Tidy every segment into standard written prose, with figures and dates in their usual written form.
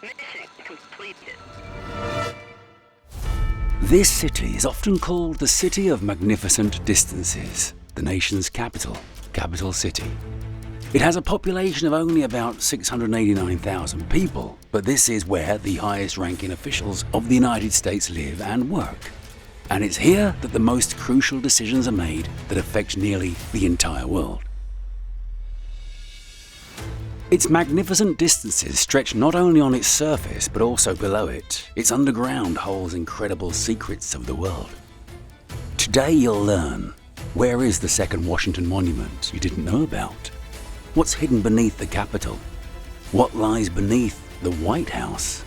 Mission completed. This city is often called the City of Magnificent Distances, the nation's capital city. It has a population of only about 689,000 people, but this is where the highest-ranking officials of the United States live and work. And it's here that the most crucial decisions are made that affect nearly the entire world. Its magnificent distances stretch not only on its surface but also below it. Its underground holds incredible secrets of the world. Today you'll learn, where is the second Washington Monument you didn't know about? What's hidden beneath the Capitol? What lies beneath the White House?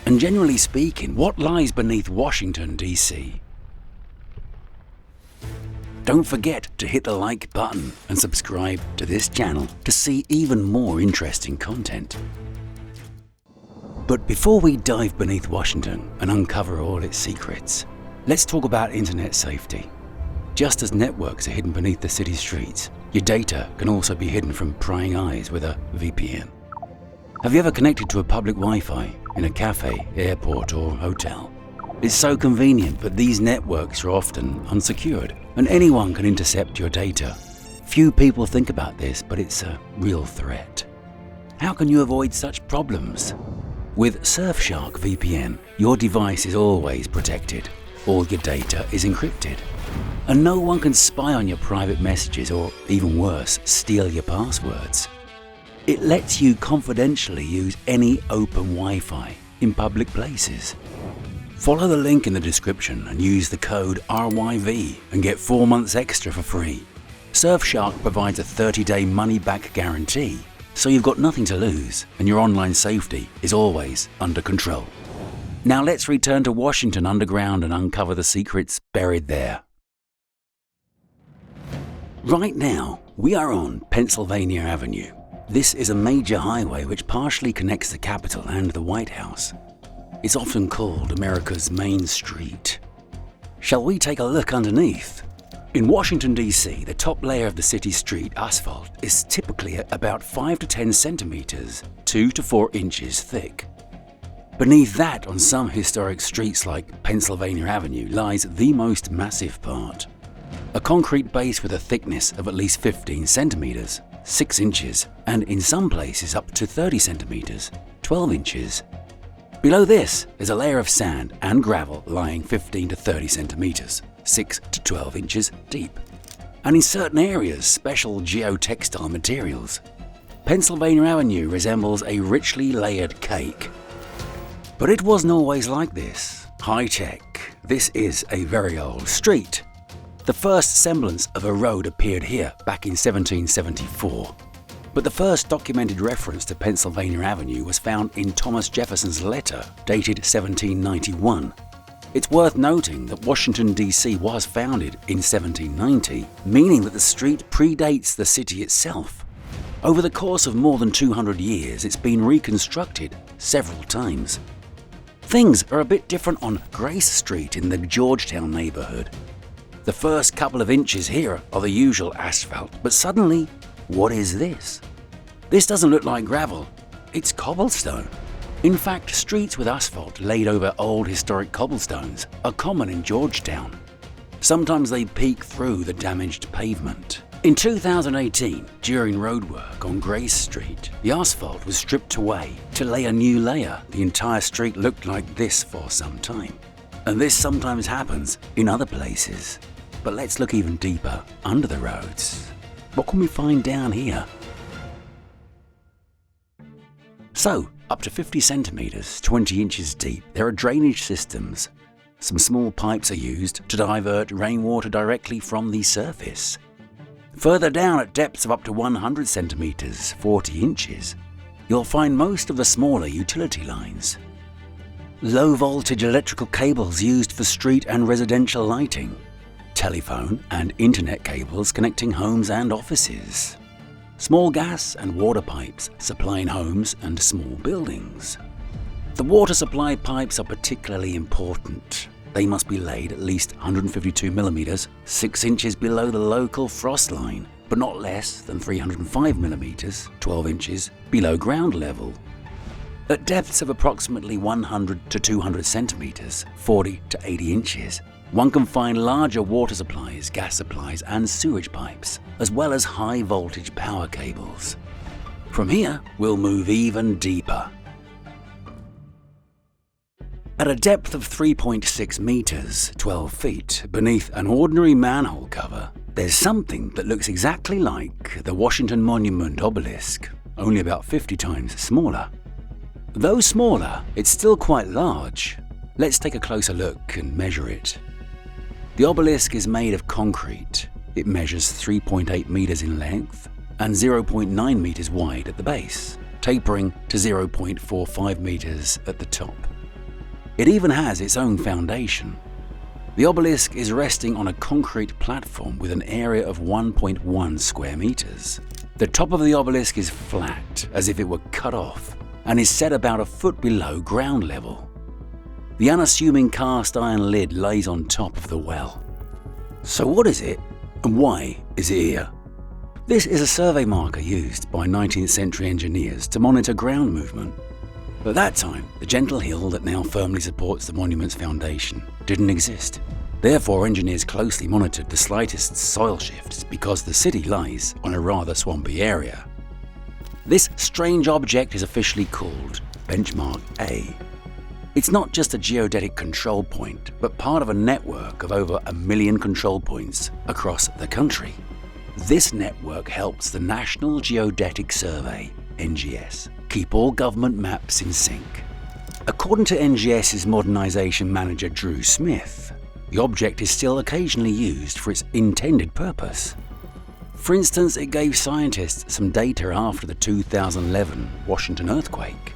And generally speaking, what lies beneath Washington, D.C.? Don't forget to hit the like button and subscribe to this channel to see even more interesting content. But before we dive beneath Washington and uncover all its secrets, let's talk about internet safety. Just as networks are hidden beneath the city streets, your data can also be hidden from prying eyes with a VPN. Have you ever connected to a public Wi-Fi in a cafe, airport or hotel? It's so convenient, but these networks are often unsecured and anyone can intercept your data. Few people think about this, but it's a real threat. How can you avoid such problems? With Surfshark VPN, your device is always protected. All your data is encrypted. And no one can spy on your private messages or, even worse, steal your passwords. It lets you confidentially use any open Wi-Fi in public places. Follow the link in the description and use the code RYV and get 4 months extra for free. Surfshark provides a 30-day money-back guarantee, so you've got nothing to lose and your online safety is always under control. Now let's return to Washington underground and uncover the secrets buried there. Right now, we are on Pennsylvania Avenue. This is a major highway which partially connects the Capitol and the White House. It's often called America's Main Street. Shall we take a look underneath? In Washington, D.C., the top layer of the city street asphalt is typically about 5 to 10 centimeters, 2 to 4 inches thick. Beneath that, on some historic streets like Pennsylvania Avenue, lies the most massive part. A concrete base with a thickness of at least 15 centimeters, 6 inches, and in some places up to 30 centimeters, 12 inches. Below this is a layer of sand and gravel lying 15 to 30 centimeters, 6 to 12 inches deep. And in certain areas, special geotextile materials. Pennsylvania Avenue resembles a richly layered cake. But it wasn't always like this. High-tech. This is a very old street. The first semblance of a road appeared here back in 1774. But the first documented reference to Pennsylvania Avenue was found in Thomas Jefferson's letter, dated 1791. It's worth noting that Washington, D.C. was founded in 1790, meaning that the street predates the city itself. Over the course of more than 200 years, it's been reconstructed several times. Things are a bit different on Grace Street in the Georgetown neighborhood. The first couple of inches here are the usual asphalt, but suddenly, what is this? This doesn't look like gravel, it's cobblestone. In fact, streets with asphalt laid over old historic cobblestones are common in Georgetown. Sometimes they peek through the damaged pavement. In 2018, during roadwork on Grace Street, the asphalt was stripped away to lay a new layer. The entire street looked like this for some time. And this sometimes happens in other places. But let's look even deeper under the roads. What can we find down here? So, up to 50 centimeters, 20 inches deep, there are drainage systems. Some small pipes are used to divert rainwater directly from the surface. Further down at depths of up to 100 centimeters, 40 inches, you'll find most of the smaller utility lines. Low voltage electrical cables used for street and residential lighting. Telephone and internet cables connecting homes and offices. Small gas and water pipes supplying homes and small buildings. The water supply pipes are particularly important. They must be laid at least 152 millimeters, 6 inches below the local frost line, but not less than 305 millimeters, 12 inches, below ground level. At depths of approximately 100 to 200 centimeters, 40 to 80 inches, one can find larger water supplies, gas supplies, and sewage pipes, as well as high voltage power cables. From here, we'll move even deeper. At a depth of 3.6 meters, 12 feet, beneath an ordinary manhole cover, there's something that looks exactly like the Washington Monument Obelisk, only about 50 times smaller. Though smaller, it's still quite large. Let's take a closer look and measure it. The obelisk is made of concrete. It measures 3.8 meters in length and 0.9 meters wide at the base, tapering to 0.45 meters at the top. It even has its own foundation. The obelisk is resting on a concrete platform with an area of 1.1 square meters. The top of the obelisk is flat, as if it were cut off, and is set about a foot below ground level. The unassuming cast iron lid lays on top of the well. So what is it, and why is it here? This is a survey marker used by 19th century engineers to monitor ground movement. At that time, the gentle hill that now firmly supports the monument's foundation didn't exist. Therefore, engineers closely monitored the slightest soil shifts because the city lies on a rather swampy area. This strange object is officially called Benchmark A. It's not just a geodetic control point, but part of a network of over 1 million control points across the country. This network helps the National Geodetic Survey, NGS, keep all government maps in sync. According to NGS's modernization manager Drew Smith, the object is still occasionally used for its intended purpose. For instance, it gave scientists some data after the 2011 Washington earthquake.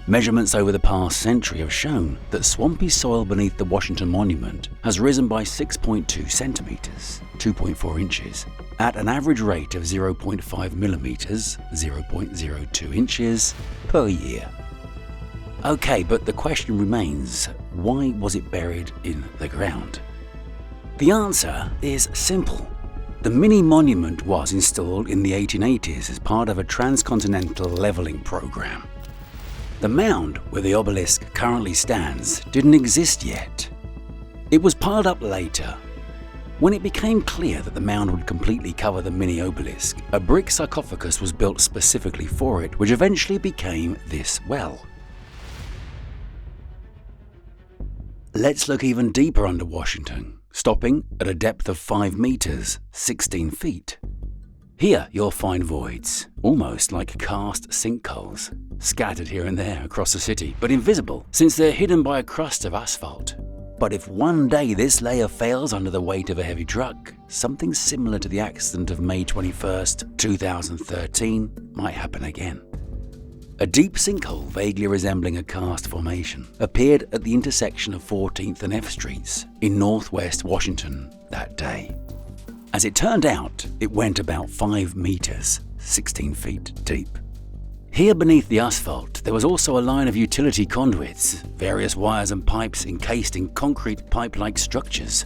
Measurements over the past century have shown that swampy soil beneath the Washington Monument has risen by 6.2 centimeters, 2.4 inches, at an average rate of 0.5 millimeters, 0.02 inches, per year. Okay, but the question remains, why was it buried in the ground? The answer is simple. The mini-monument was installed in the 1880s as part of a transcontinental leveling program. The mound where the obelisk currently stands didn't exist yet. It was piled up later. When it became clear that the mound would completely cover the mini-obelisk, a brick sarcophagus was built specifically for it, which eventually became this well. Let's look even deeper under Washington, stopping at a depth of 5 meters, 16 feet. Here you'll find voids, almost like karst sinkholes, scattered here and there across the city, but invisible since they're hidden by a crust of asphalt. But if one day this layer fails under the weight of a heavy truck, something similar to the accident of May 21st, 2013 might happen again. A deep sinkhole vaguely resembling a karst formation appeared at the intersection of 14th and F Streets in northwest Washington that day. As it turned out, it went about 5 meters, 16 feet deep. Here beneath the asphalt, there was also a line of utility conduits, various wires and pipes encased in concrete pipe-like structures.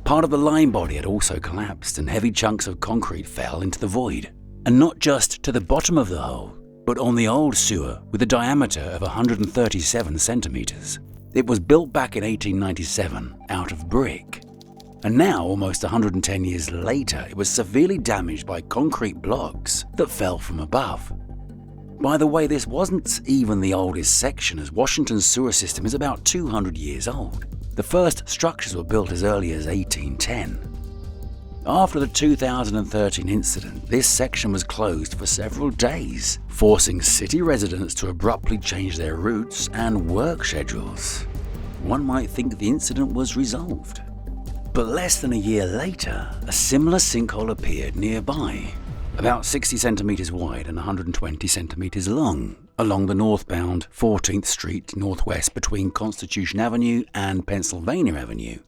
Part of the line body had also collapsed and heavy chunks of concrete fell into the void. And not just to the bottom of the hole, but on the old sewer with a diameter of 137 centimeters. It was built back in 1897 out of brick. And now, almost 110 years later, it was severely damaged by concrete blocks that fell from above. By the way, this wasn't even the oldest section, as Washington's sewer system is about 200 years old. The first structures were built as early as 1810. After the 2013 incident, this section was closed for several days, forcing city residents to abruptly change their routes and work schedules. One might think the incident was resolved. But less than a year later, a similar sinkhole appeared nearby, about 60 centimeters wide and 120 centimeters long, along the northbound 14th Street northwest between Constitution Avenue and Pennsylvania Avenue.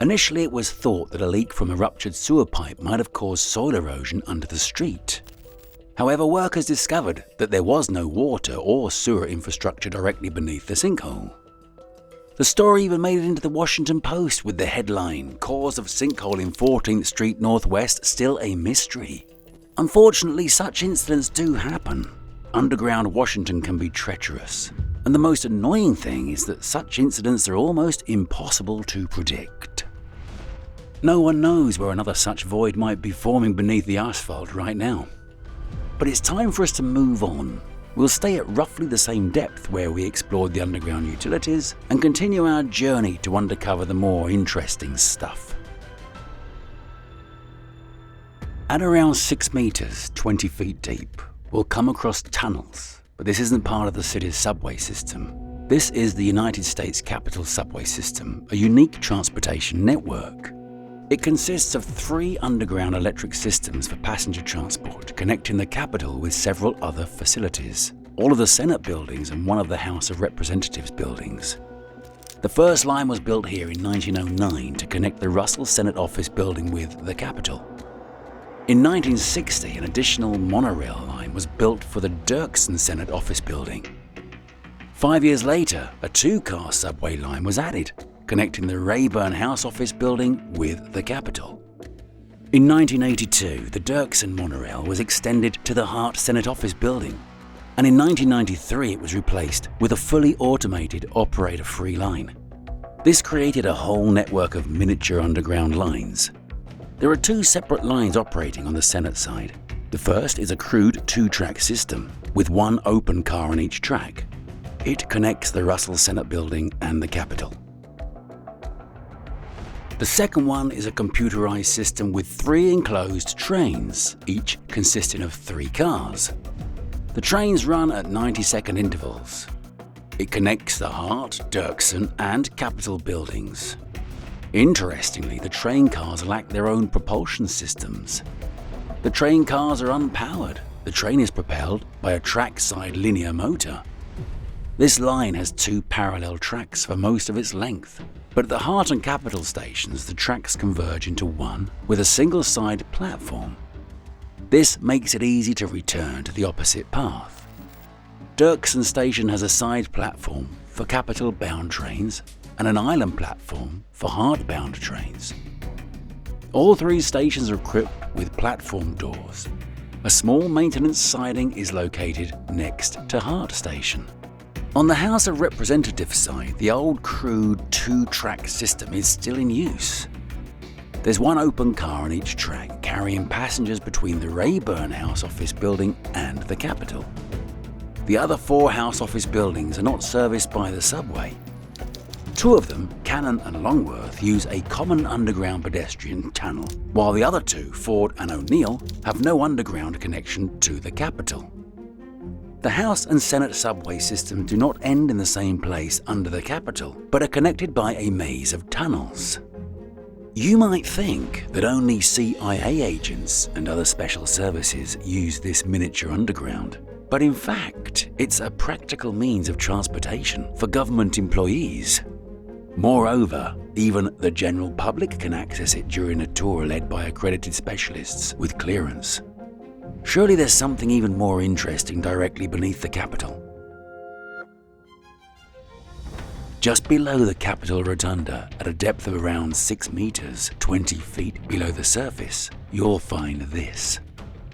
Initially, it was thought that a leak from a ruptured sewer pipe might have caused soil erosion under the street. However, workers discovered that there was no water or sewer infrastructure directly beneath the sinkhole. The story even made it into the Washington Post with the headline, "Cause of Sinkhole in 14th Street Northwest Still a Mystery." Unfortunately, such incidents do happen. Underground Washington can be treacherous, and the most annoying thing is that such incidents are almost impossible to predict. No one knows where another such void might be forming beneath the asphalt right now. But it's time for us to move on. We'll stay at roughly the same depth where we explored the underground utilities and continue our journey to uncover the more interesting stuff. At around 6 meters, 20 feet deep, we'll come across tunnels, but this isn't part of the city's subway system. This is the United States Capitol subway system, a unique transportation network. It consists of 3 underground electric systems for passenger transport, connecting the Capitol with several other facilities, all of the Senate buildings and one of the House of Representatives buildings. The first line was built here in 1909 to connect the Russell Senate Office building with the Capitol. In 1960, an additional monorail line was built for the Dirksen Senate Office building. 5 years later, a 2-car subway line was added, connecting the Rayburn House Office building with the Capitol. In 1982, the Dirksen monorail was extended to the Hart Senate Office building, and in 1993 it was replaced with a fully automated operator-free line. This created a whole network of miniature underground lines. There are 2 separate lines operating on the Senate side. The first is a crude 2-track system, with 1 open car on each track. It connects the Russell Senate building and the Capitol. The second one is a computerized system with 3 enclosed trains, each consisting of 3 cars. The trains run at 90-second intervals. It connects the Hart, Dirksen, and Capitol buildings. Interestingly, the train cars lack their own propulsion systems. The train cars are unpowered. The train is propelled by a trackside linear motor. This line has 2 parallel tracks for most of its length, but at the Hart and Capitol stations the tracks converge into one with a single-side platform. This makes it easy to return to the opposite path. Dirksen Station has a side platform for Capitol-bound trains and an island platform for Hart-bound trains. All 3 stations are equipped with platform doors. A small maintenance siding is located next to Hart Station. On the House of Representatives side, the old crude 2-track system is still in use. There's 1 open car on each track, carrying passengers between the Rayburn House Office building and the Capitol. The other 4 House Office buildings are not serviced by the subway. 2 of them, Cannon and Longworth, use a common underground pedestrian tunnel, while the other 2, Ford and O'Neill, have no underground connection to the Capitol. The House and Senate subway system do not end in the same place under the Capitol, but are connected by a maze of tunnels. You might think that only CIA agents and other special services use this miniature underground, but in fact, it's a practical means of transportation for government employees. Moreover, even the general public can access it during a tour led by accredited specialists with clearance. Surely there's something even more interesting directly beneath the Capitol. Just below the Capitol Rotunda, at a depth of around 6 meters, 20 feet below the surface, you'll find this.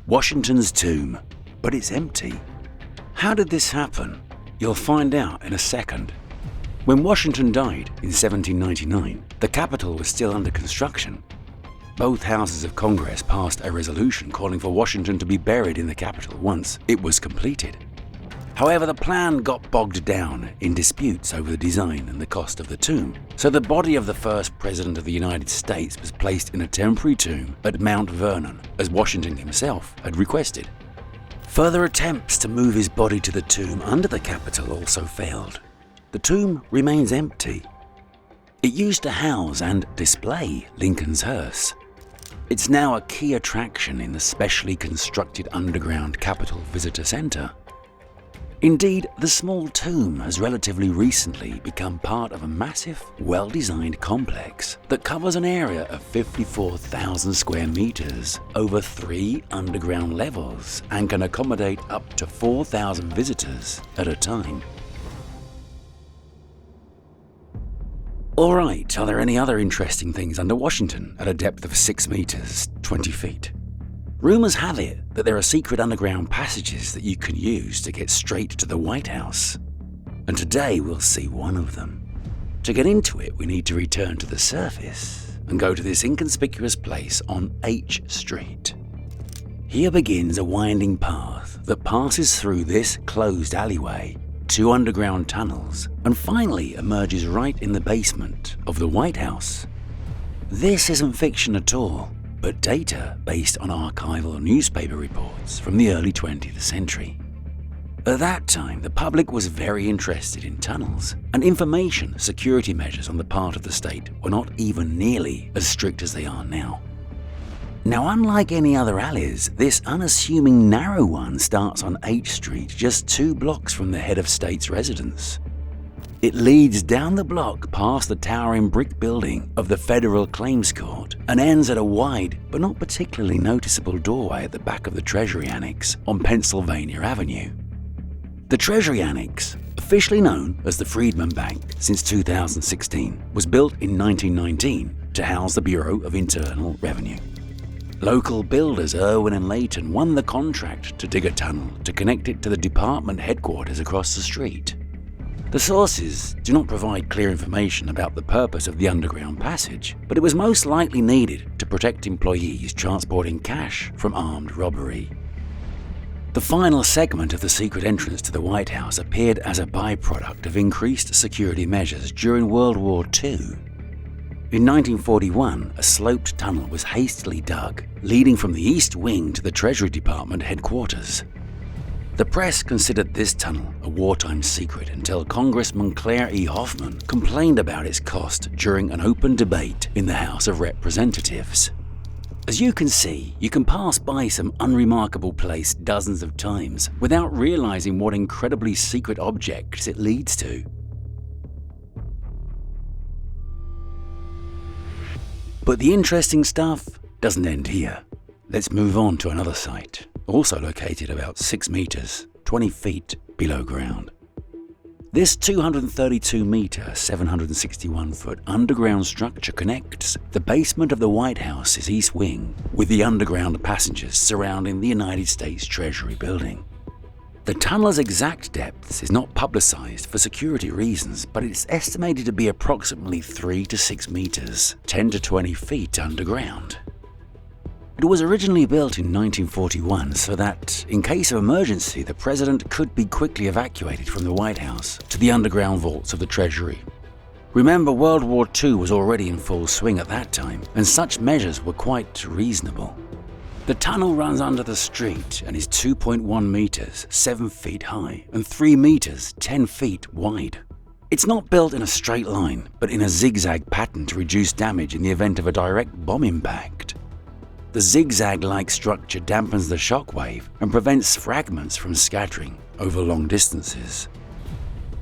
Washington's tomb, but it's empty. How did this happen? You'll find out in a second. When Washington died in 1799, the Capitol was still under construction. Both houses of Congress passed a resolution calling for Washington to be buried in the Capitol once it was completed. However, the plan got bogged down in disputes over the design and the cost of the tomb, so the body of the first President of the United States was placed in a temporary tomb at Mount Vernon, as Washington himself had requested. Further attempts to move his body to the tomb under the Capitol also failed. The tomb remains empty. It used to house and display Lincoln's hearse. It's now a key attraction in the specially constructed underground Capitol Visitor Center. Indeed, the small tomb has relatively recently become part of a massive, well-designed complex that covers an area of 54,000 square meters over 3 underground levels and can accommodate up to 4,000 visitors at a time. Alright, are there any other interesting things under Washington at a depth of 6 meters, 20 feet? Rumors have it that there are secret underground passages that you can use to get straight to the White House. And today we'll see one of them. To get into it, we need to return to the surface and go to this inconspicuous place on H Street. Here begins a winding path that passes through this closed alleyway, 2 underground tunnels, and finally emerges right in the basement of the White House. This isn't fiction at all, but data based on archival newspaper reports from the early 20th century. At that time, the public was very interested in tunnels, and information security measures on the part of the state were not even nearly as strict as they are now. Now, unlike any other alleys, this unassuming narrow one starts on H Street, just 2 blocks from the head of state's residence. It leads down the block past the towering brick building of the Federal Claims Court and ends at a wide but not particularly noticeable doorway at the back of the Treasury Annex on Pennsylvania Avenue. The Treasury Annex, officially known as the Freedman Bank since 2016, was built in 1919 to house the Bureau of Internal Revenue. Local builders Irwin and Layton won the contract to dig a tunnel to connect it to the department headquarters across the street. The sources do not provide clear information about the purpose of the underground passage, but it was most likely needed to protect employees transporting cash from armed robbery. The final segment of the secret entrance to the White House appeared as a byproduct of increased security measures during World War II. In 1941, a sloped tunnel was hastily dug, leading from the East Wing to the Treasury Department headquarters. The press considered this tunnel a wartime secret until Congressman Claire E. Hoffman complained about its cost during an open debate in the House of Representatives. As you can see, you can pass by some unremarkable place dozens of times without realizing what incredibly secret objects it leads to. But the interesting stuff doesn't end here. Let's move on to another site, also located about 6 meters, 20 feet below ground. This 232-meter, 761-foot underground structure connects the basement of the White House's East Wing with the underground passages surrounding the United States Treasury building. The tunnel's exact depth is not publicized for security reasons, but it's estimated to be approximately 3 to 6 meters, 10 to 20 feet underground. It was originally built in 1941 so that, in case of emergency, the president could be quickly evacuated from the White House to the underground vaults of the Treasury. Remember, World War II was already in full swing at that time, and such measures were quite reasonable. The tunnel runs under the street and is 2.1 meters, 7 feet high, and 3 meters, 10 feet wide. It's not built in a straight line, but in a zigzag pattern to reduce damage in the event of a direct bomb impact. The zigzag-like structure dampens the shockwave and prevents fragments from scattering over long distances.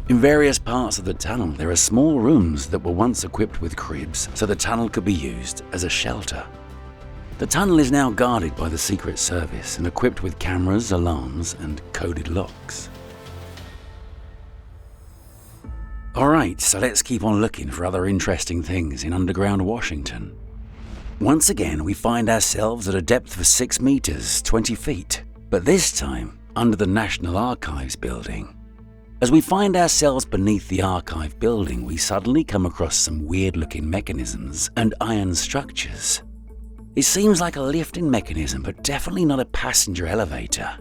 In various parts of the tunnel, there are small rooms that were once equipped with cribs, so the tunnel could be used as a shelter. The tunnel is now guarded by the Secret Service and equipped with cameras, alarms, and coded locks. Alright, so let's keep on looking for other interesting things in underground Washington. Once again, we find ourselves at a depth of 6 meters, 20 feet, but this time under the National Archives building. As we find ourselves beneath the archive building, we suddenly come across some weird-looking mechanisms and iron structures. It seems like a lifting mechanism, but definitely not a passenger elevator.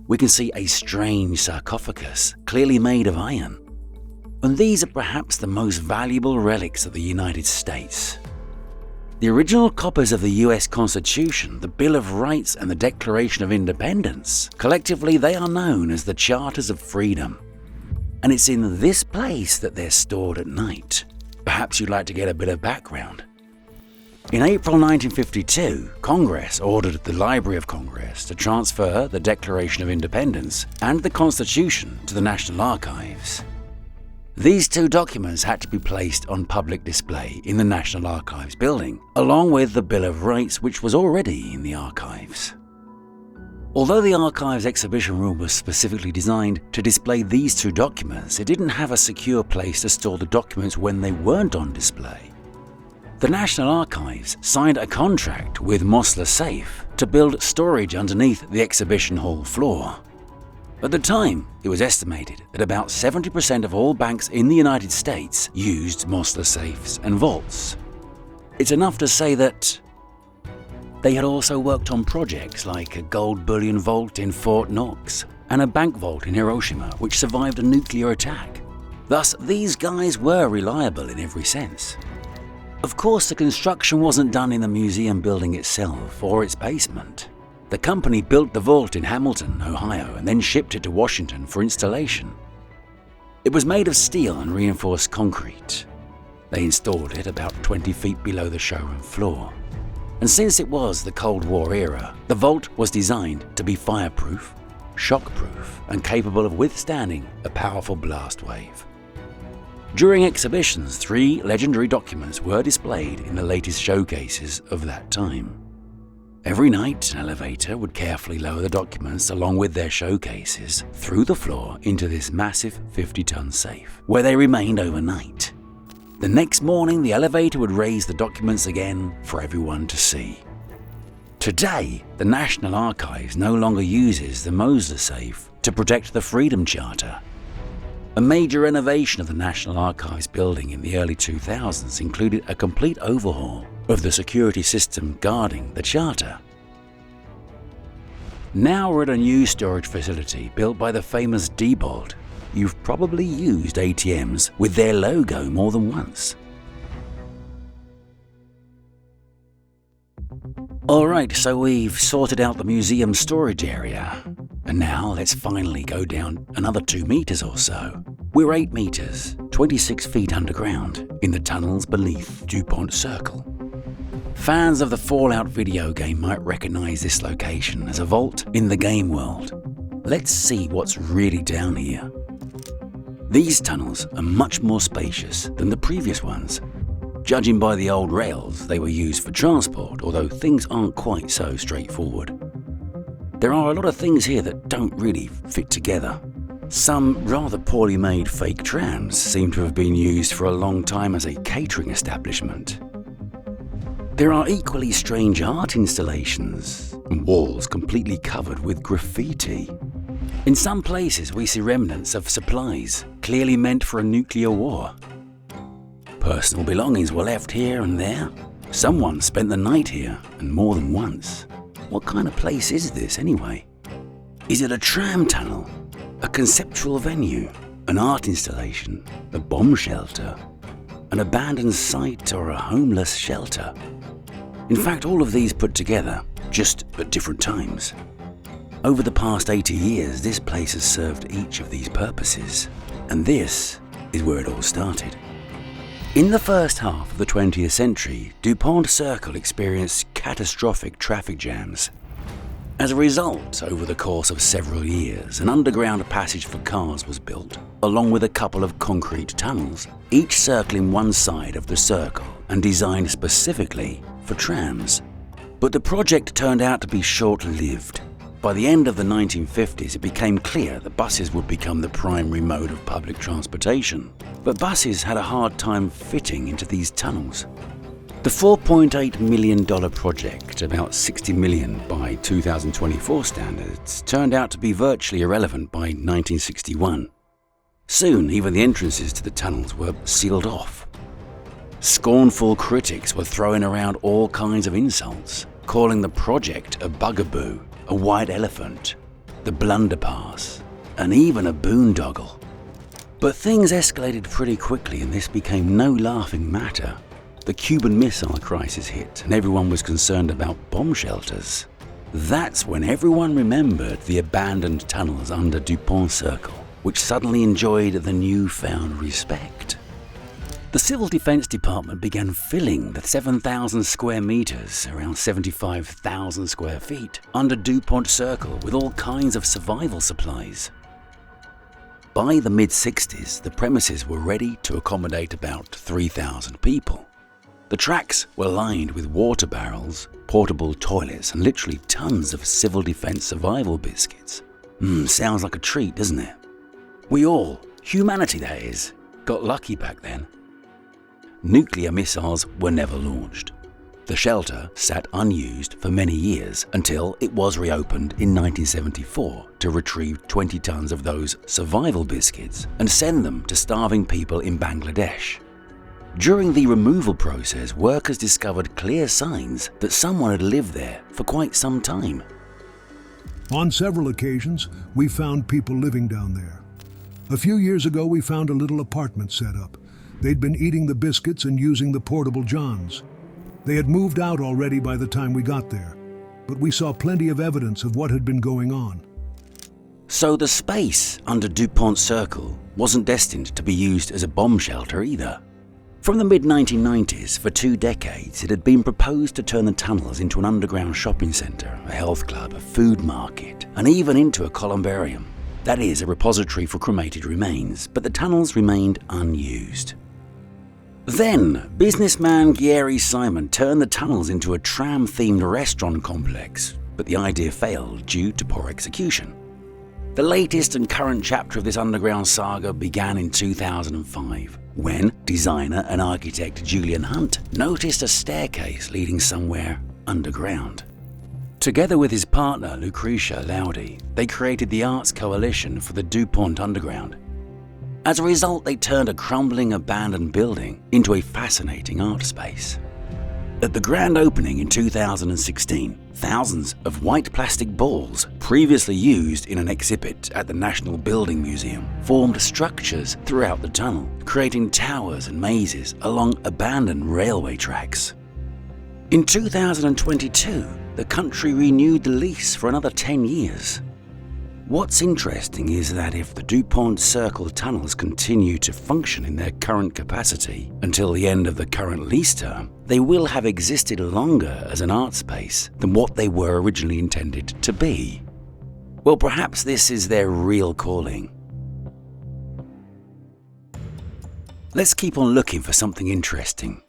We can see a strange sarcophagus, clearly made of iron. And these are perhaps the most valuable relics of the United States. The original copies of the US Constitution, the Bill of Rights, and the Declaration of Independence, collectively they are known as the Charters of Freedom. And it's in this place that they're stored at night. Perhaps you'd like to get a bit of background. In April 1952, Congress ordered the Library of Congress to transfer the Declaration of Independence and the Constitution to the National Archives. These 2 documents had to be placed on public display in the National Archives building, along with the Bill of Rights, which was already in the archives. Although the archive's exhibition room was specifically designed to display these two documents, it didn't have a secure place to store the documents when they weren't on display. The National Archives signed a contract with Mosler Safe to build storage underneath the exhibition hall floor. At the time, it was estimated that about 70% of all banks in the United States used Mosler safes and vaults. It's enough to say that they had also worked on projects like a gold bullion vault in Fort Knox and a bank vault in Hiroshima which survived a nuclear attack. Thus, these guys were reliable in every sense. Of course, the construction wasn't done in the museum building itself or its basement. The company built the vault in Hamilton, Ohio, and then shipped it to Washington for installation. It was made of steel and reinforced concrete. They installed it about 20 feet below the showroom floor. And since it was the Cold War era, the vault was designed to be fireproof, shockproof, and capable of withstanding a powerful blast wave. During exhibitions, 3 legendary documents were displayed in the latest showcases of that time. Every night, an elevator would carefully lower the documents along with their showcases through the floor into this massive 50-ton safe, where they remained overnight. The next morning, the elevator would raise the documents again for everyone to see. Today, the National Archives no longer uses the Mosler safe to protect the Freedom Charter. A major renovation of the National Archives building in the early 2000s included a complete overhaul of the security system guarding the charter. Now we're at a new storage facility built by the famous Diebold. You've probably used ATMs with their logo more than once. Alright, so we've sorted out the museum storage area. And now let's finally go down another 2 meters or so. We're 8 meters, 26 feet underground, in the tunnels beneath DuPont Circle. Fans of the Fallout video game might recognize this location as a vault in the game world. Let's see what's really down here. These tunnels are much more spacious than the previous ones. Judging by the old rails, they were used for transport, although things aren't quite so straightforward. There are a lot of things here that don't really fit together. Some rather poorly made fake trams seem to have been used for a long time as a catering establishment. There are equally strange art installations, and walls completely covered with graffiti. In some places we see remnants of supplies, clearly meant for a nuclear war. Personal belongings were left here and there. Someone spent the night here, and more than once. What kind of place is this anyway? Is it a tram tunnel? A conceptual venue? An art installation? A bomb shelter? An abandoned site or a homeless shelter? In fact, all of these put together, just at different times. Over the past 80 years, this place has served each of these purposes. And this is where it all started. In the first half of the 20th century, DuPont Circle experienced catastrophic traffic jams. As a result, over the course of several years, an underground passage for cars was built, along with a couple of concrete tunnels, each circling one side of the circle and designed specifically for trams. But the project turned out to be short-lived. By the end of the 1950s, it became clear that buses would become the primary mode of public transportation. But buses had a hard time fitting into these tunnels. The $4.8 million project, about $60 million by 2024 standards, turned out to be virtually irrelevant by 1961. Soon, even the entrances to the tunnels were sealed off. Scornful critics were throwing around all kinds of insults, calling the project a bugaboo, a white elephant, the blunderpass, and even a boondoggle. But things escalated pretty quickly and this became no laughing matter. The Cuban Missile Crisis hit and everyone was concerned about bomb shelters. That's when everyone remembered the abandoned tunnels under DuPont Circle, which suddenly enjoyed the newfound respect. The Civil Defense Department began filling the 7,000 square meters, around 75,000 square feet, under DuPont Circle with all kinds of survival supplies. By the mid-60s, the premises were ready to accommodate about 3,000 people. The tracks were lined with water barrels, portable toilets, and literally tons of civil defense survival biscuits. Sounds like a treat, doesn't it? We all, humanity that is, got lucky back then. Nuclear missiles were never launched. The shelter sat unused for many years until it was reopened in 1974 to retrieve 20 tons of those survival biscuits and send them to starving people in Bangladesh. During the removal process, workers discovered clear signs that someone had lived there for quite some time. On several occasions, we found people living down there. A few years ago, we found a little apartment set up. They'd been eating the biscuits and using the portable johns. They had moved out already by the time we got there, but we saw plenty of evidence of what had been going on. So the space under DuPont Circle wasn't destined to be used as a bomb shelter either. From the mid-1990s, for 2 decades, it had been proposed to turn the tunnels into an underground shopping centre, a health club, a food market, and even into a columbarium. That is, a repository for cremated remains, but the tunnels remained unused. Then, businessman Gary Simon turned the tunnels into a tram-themed restaurant complex, but the idea failed due to poor execution. The latest and current chapter of this underground saga began in 2005, when designer and architect Julian Hunt noticed a staircase leading somewhere underground. Together with his partner Lucretia Laudy, they created the Arts Coalition for the DuPont Underground. As a result, they turned a crumbling abandoned building into a fascinating art space. At the grand opening in 2016, thousands of white plastic balls, previously used in an exhibit at the National Building Museum, formed structures throughout the tunnel, creating towers and mazes along abandoned railway tracks. In 2022, the country renewed the lease for another 10 years. What's interesting is that if the DuPont Circle tunnels continue to function in their current capacity until the end of the current lease term, they will have existed longer as an art space than what they were originally intended to be. Well, perhaps this is their real calling. Let's keep on looking for something interesting.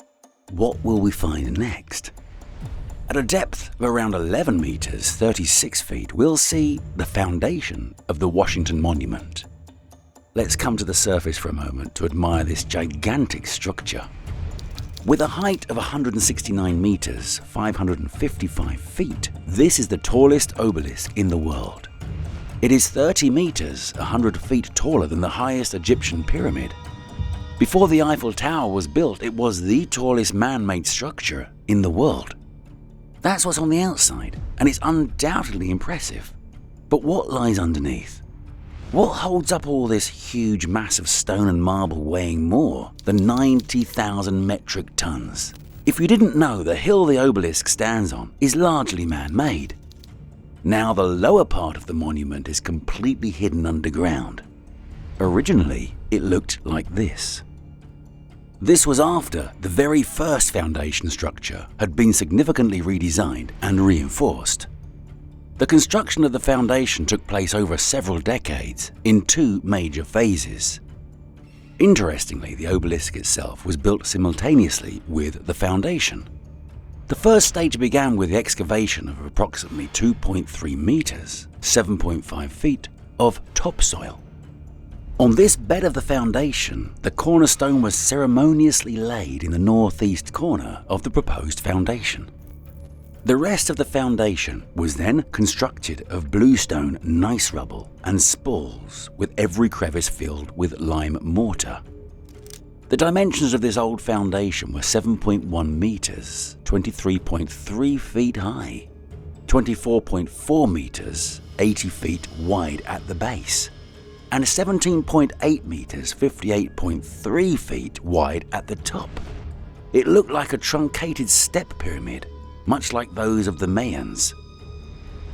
What will we find next? At a depth of around 11 meters, 36 feet, we'll see the foundation of the Washington Monument. Let's come to the surface for a moment to admire this gigantic structure. With a height of 169 meters, 555 feet, this is the tallest obelisk in the world. It is 30 meters, 100 feet taller than the highest Egyptian pyramid. Before the Eiffel Tower was built, it was the tallest man-made structure in the world. That's what's on the outside, and it's undoubtedly impressive. But what lies underneath? What holds up all this huge mass of stone and marble weighing more than 90,000 metric tons? If you didn't know, the hill the obelisk stands on is largely man-made. Now the lower part of the monument is completely hidden underground. Originally, it looked like this. This was after the very first foundation structure had been significantly redesigned and reinforced. The construction of the foundation took place over several decades in 2 major phases. Interestingly, the obelisk itself was built simultaneously with the foundation. The first stage began with the excavation of approximately 2.3 meters, 7.5 feet, of topsoil. On this bed of the foundation, the cornerstone was ceremoniously laid in the northeast corner of the proposed foundation. The rest of the foundation was then constructed of bluestone gneiss rubble and spalls, with every crevice filled with lime mortar. The dimensions of this old foundation were 7.1 meters, 23.3 feet high, 24.4 meters, 80 feet wide at the base, and 17.8 meters, 58.3 feet wide at the top. It looked like a truncated step pyramid, much like those of the Mayans.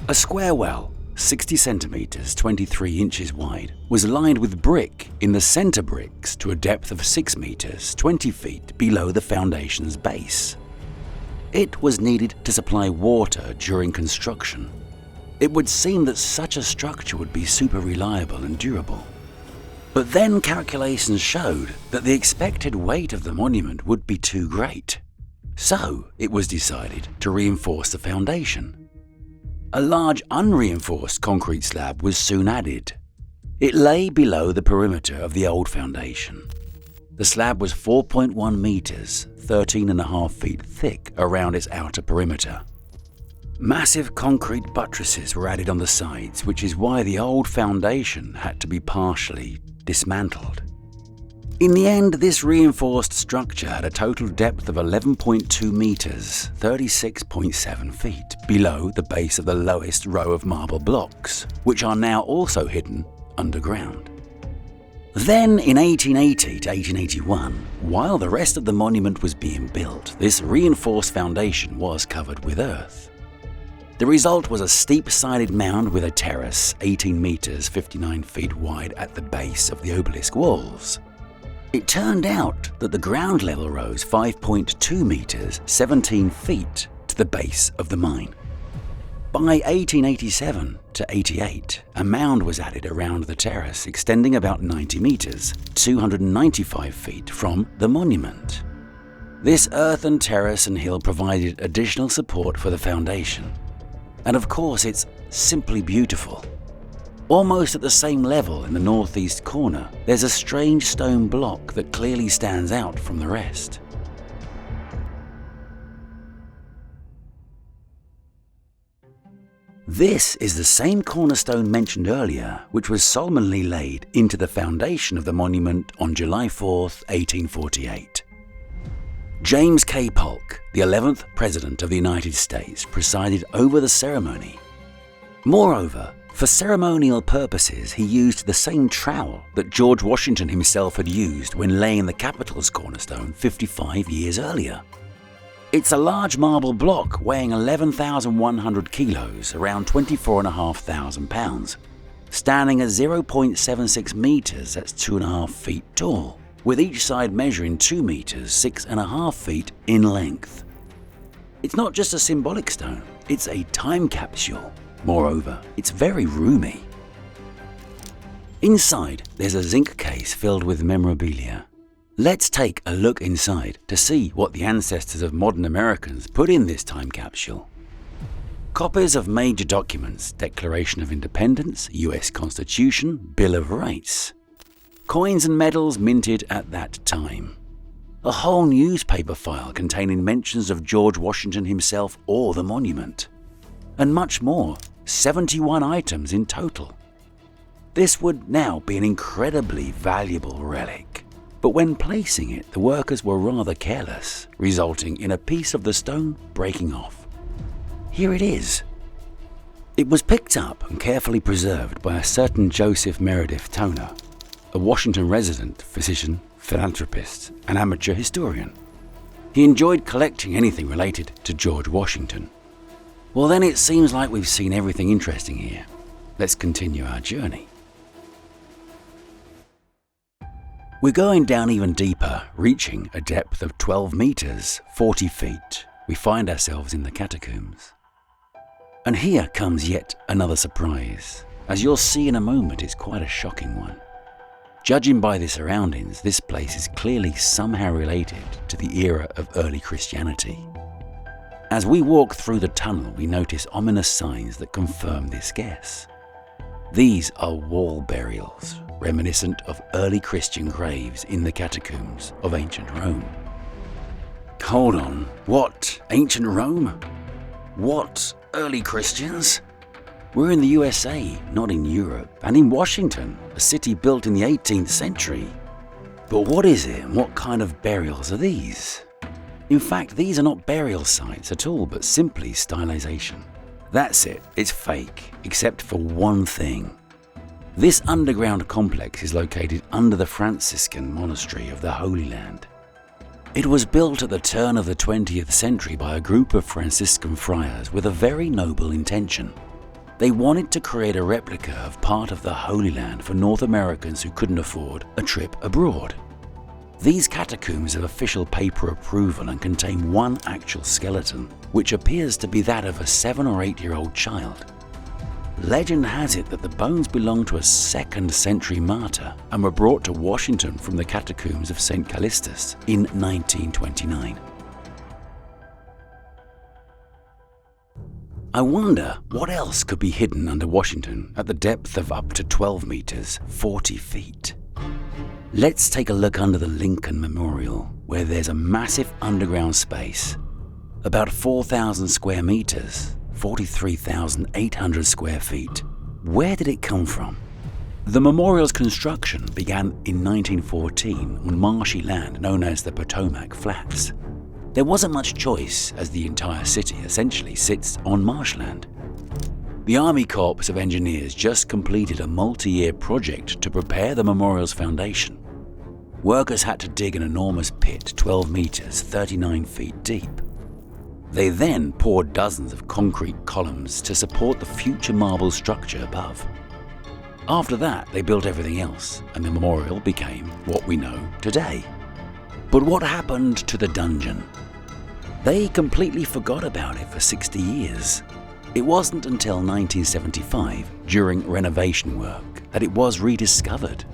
A square well, 60 centimeters, 23 inches wide, was lined with brick in the center bricks to a depth of 6 meters, 20 feet below the foundation's base. It was needed to supply water during construction. It would seem that such a structure would be super reliable and durable. But then calculations showed that the expected weight of the monument would be too great. So it was decided to reinforce the foundation. A large unreinforced concrete slab was soon added. It lay below the perimeter of the old foundation. The slab was 4.1 meters, 13.5 feet thick around its outer perimeter. Massive concrete buttresses were added on the sides, which is why the old foundation had to be partially dismantled. In the end, this reinforced structure had a total depth of 11.2 meters, 36.7 feet, below the base of the lowest row of marble blocks, which are now also hidden underground. Then, in 1880 to 1881, while the rest of the monument was being built, this reinforced foundation was covered with earth. The result was a steep-sided mound with a terrace 18 meters, 59 feet wide at the base of the obelisk walls. It turned out that the ground level rose 5.2 meters, 17 feet to the base of the mine. By 1887 to 88, a mound was added around the terrace extending about 90 meters, 295 feet from the monument. This earthen terrace and hill provided additional support for the foundation. And of course, it's simply beautiful. Almost at the same level in the northeast corner, there's a strange stone block that clearly stands out from the rest. This is the same cornerstone mentioned earlier, which was solemnly laid into the foundation of the monument on July 4, 1848. James K. Polk, the 11th President of the United States, presided over the ceremony. Moreover, for ceremonial purposes, he used the same trowel that George Washington himself had used when laying the Capitol's cornerstone 55 years earlier. It's a large marble block weighing 11,100 kilos, around 24,500 pounds, standing at 0.76 meters, that's 2.5 feet tall, with each side measuring 2 meters, 6.5 feet in length. It's not just a symbolic stone, it's a time capsule. Moreover, it's very roomy. Inside, there's a zinc case filled with memorabilia. Let's take a look inside to see what the ancestors of modern Americans put in this time capsule. Copies of major documents, Declaration of Independence, US Constitution, Bill of Rights. Coins and medals minted at that time. A whole newspaper file containing mentions of George Washington himself or the monument. And much more, 71 items in total. This would now be an incredibly valuable relic, but when placing it, the workers were rather careless, resulting in a piece of the stone breaking off. Here it is. It was picked up and carefully preserved by a certain Joseph Meredith Toner, a Washington resident, physician, philanthropist, and amateur historian. He enjoyed collecting anything related to George Washington. Well, then it seems like we've seen everything interesting here. Let's continue our journey. We're going down even deeper, reaching a depth of 12 meters, 40 feet. We find ourselves in the catacombs. And here comes yet another surprise. As you'll see in a moment, it's quite a shocking one. Judging by the surroundings, this place is clearly somehow related to the era of early Christianity. As we walk through the tunnel, we notice ominous signs that confirm this guess. These are wall burials, reminiscent of early Christian graves in the catacombs of ancient Rome. Hold on, what? Ancient Rome? What? Early Christians? We're in the USA, not in Europe, and in Washington, a city built in the 18th century. But what is it and what kind of burials are these? In fact, these are not burial sites at all, but simply stylization. That's it, it's fake, except for one thing. This underground complex is located under the Franciscan monastery of the Holy Land. It was built at the turn of the 20th century by a group of Franciscan friars with a very noble intention. They wanted to create a replica of part of the Holy Land for North Americans who couldn't afford a trip abroad. These catacombs have official paper approval and contain one actual skeleton, which appears to be that of a 7 or 8-year-old child. Legend has it that the bones belong to a 2nd century martyr and were brought to Washington from the catacombs of St. Callistus in 1929. I wonder what else could be hidden under Washington at the depth of up to 12 meters, 40 feet. Let's take a look under the Lincoln Memorial, where there's a massive underground space. About 4,000 square meters, 43,800 square feet. Where did it come from? The memorial's construction began in 1914 on marshy land known as the Potomac Flats. There wasn't much choice, as the entire city essentially sits on marshland. The Army Corps of Engineers just completed a multi-year project to prepare the memorial's foundation. Workers had to dig an enormous pit 12 meters, 39 feet deep. They then poured dozens of concrete columns to support the future marble structure above. After that, they built everything else, and the memorial became what we know today. But what happened to the dungeon? They completely forgot about it for 60 years. It wasn't until 1975, during renovation work, that it was rediscovered.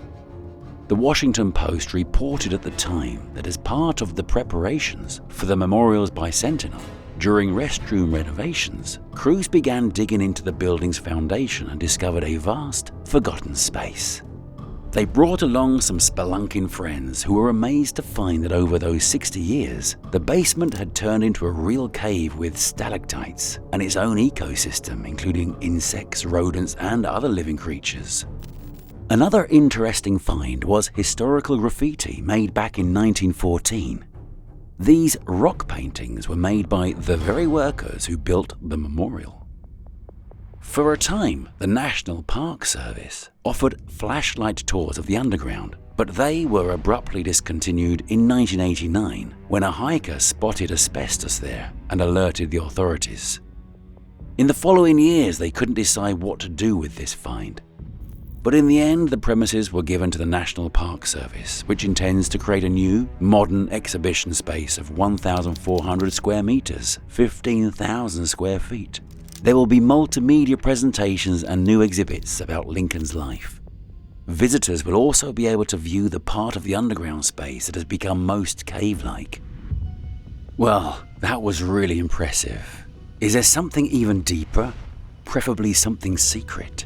The Washington Post reported at the time that as part of the preparations for the memorial's bicentennial, during restroom renovations, crews began digging into the building's foundation and discovered a vast, forgotten space. They brought along some spelunking friends who were amazed to find that over those 60 years, the basement had turned into a real cave with stalactites and its own ecosystem, including insects, rodents, and other living creatures. Another interesting find was historical graffiti made back in 1914. These rock paintings were made by the very workers who built the memorial. For a time, the National Park Service offered flashlight tours of the underground, but they were abruptly discontinued in 1989 when a hiker spotted asbestos there and alerted the authorities. In the following years, they couldn't decide what to do with this find. But in the end, the premises were given to the National Park Service, which intends to create a new, modern exhibition space of 1,400 square meters, 15,000 square feet. There will be multimedia presentations and new exhibits about Lincoln's life. Visitors will also be able to view the part of the underground space that has become most cave-like. Well, that was really impressive. Is there something even deeper? Preferably something secret?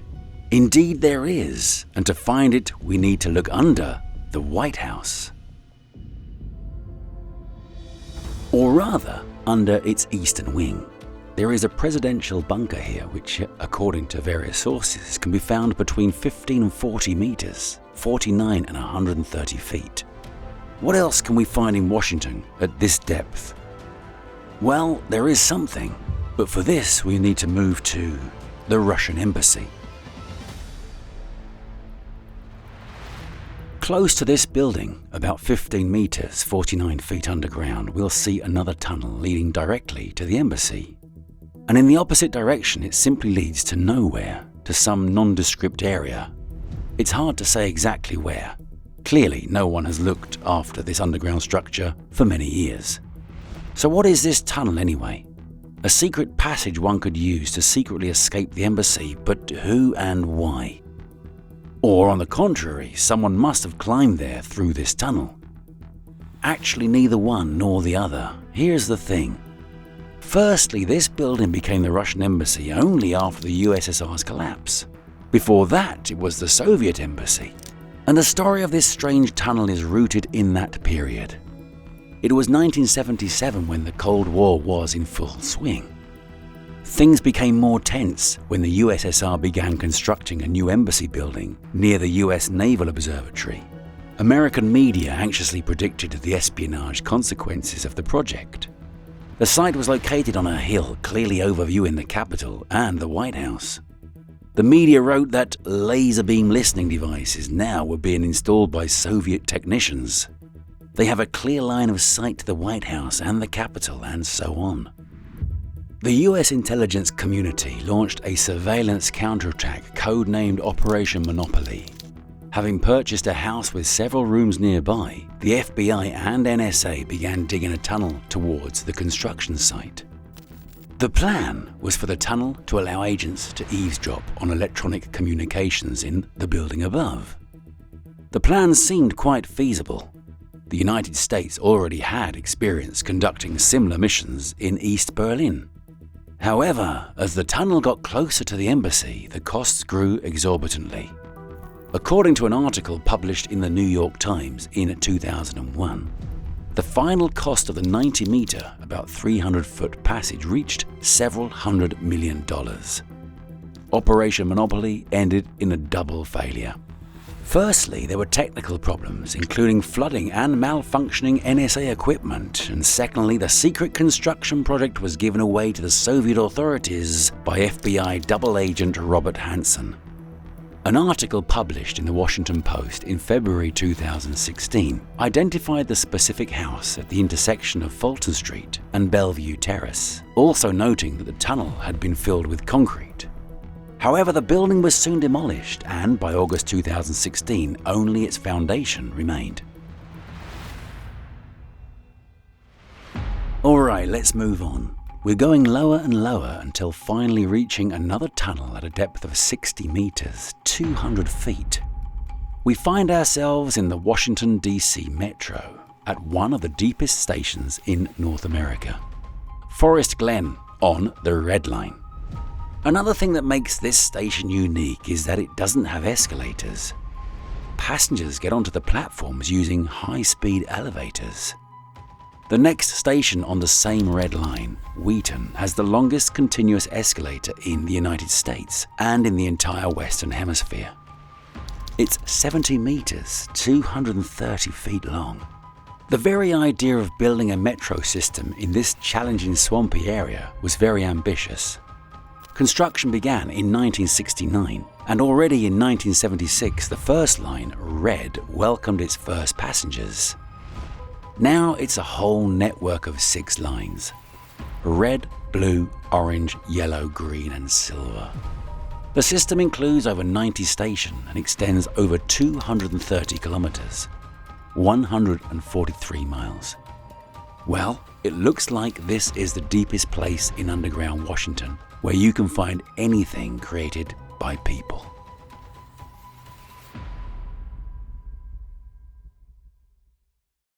Indeed there is, and to find it, we need to look under the White House. Or rather, under its eastern wing. There is a presidential bunker here which, according to various sources, can be found between 15 and 40 meters, 49 and 130 feet. What else can we find in Washington at this depth? Well, there is something, but for this we need to move to the Russian embassy. Close to this building, about 15 meters, 49 feet underground, we'll see another tunnel leading directly to the embassy. And in the opposite direction, it simply leads to nowhere, to some nondescript area. It's hard to say exactly where. Clearly, no one has looked after this underground structure for many years. So what is this tunnel anyway? A secret passage one could use to secretly escape the embassy, but who and why? Or on the contrary, someone must have climbed there through this tunnel. Actually, neither one nor the other. Here's the thing. Firstly, this building became the Russian embassy only after the USSR's collapse. Before that, it was the Soviet embassy. And the story of this strange tunnel is rooted in that period. It was 1977 when the Cold War was in full swing. Things became more tense when the USSR began constructing a new embassy building near the US Naval Observatory. American media anxiously predicted the espionage consequences of the project. The site was located on a hill clearly overviewing the Capitol and the White House. The media wrote that laser beam listening devices now were being installed by Soviet technicians. They have a clear line of sight to the White House and the Capitol, and so on. The US intelligence community launched a surveillance counterattack codenamed Operation Monopoly. Having purchased a house with several rooms nearby, the FBI and NSA began digging a tunnel towards the construction site. The plan was for the tunnel to allow agents to eavesdrop on electronic communications in the building above. The plan seemed quite feasible. The United States already had experience conducting similar missions in East Berlin. However, as the tunnel got closer to the embassy, the costs grew exorbitantly. According to an article published in the New York Times in 2001, the final cost of the 90-meter, about 300-foot passage reached several $100 million. Operation Monopoly ended in a double failure. Firstly, there were technical problems, including flooding and malfunctioning NSA equipment, and secondly, the secret construction project was given away to the Soviet authorities by FBI double agent Robert Hansen. An article published in the Washington Post in February 2016 identified the specific house at the intersection of Fulton Street and Bellevue Terrace, also noting that the tunnel had been filled with concrete. However, the building was soon demolished, and by August 2016, only its foundation remained. Alright, let's move on. We're going lower and lower until finally reaching another tunnel at a depth of 60 meters, 200 feet. We find ourselves in the Washington, D.C. Metro, at one of the deepest stations in North America. Forest Glen, on the Red Line. Another thing that makes this station unique is that it doesn't have escalators. Passengers get onto the platforms using high-speed elevators. The next station on the same Red Line, Wheaton, has the longest continuous escalator in the United States and in the entire Western Hemisphere. It's 70 meters, 230 feet long. The very idea of building a metro system in this challenging swampy area was very ambitious. Construction began in 1969, and already in 1976 the first line, Red, welcomed its first passengers. Now it's a whole network of 6 lines: red, blue, orange, yellow, green and silver. The system includes over 90 stations and extends over 230 kilometers, 143 miles. Well, it looks like this is the deepest place in underground Washington, where you can find anything created by people.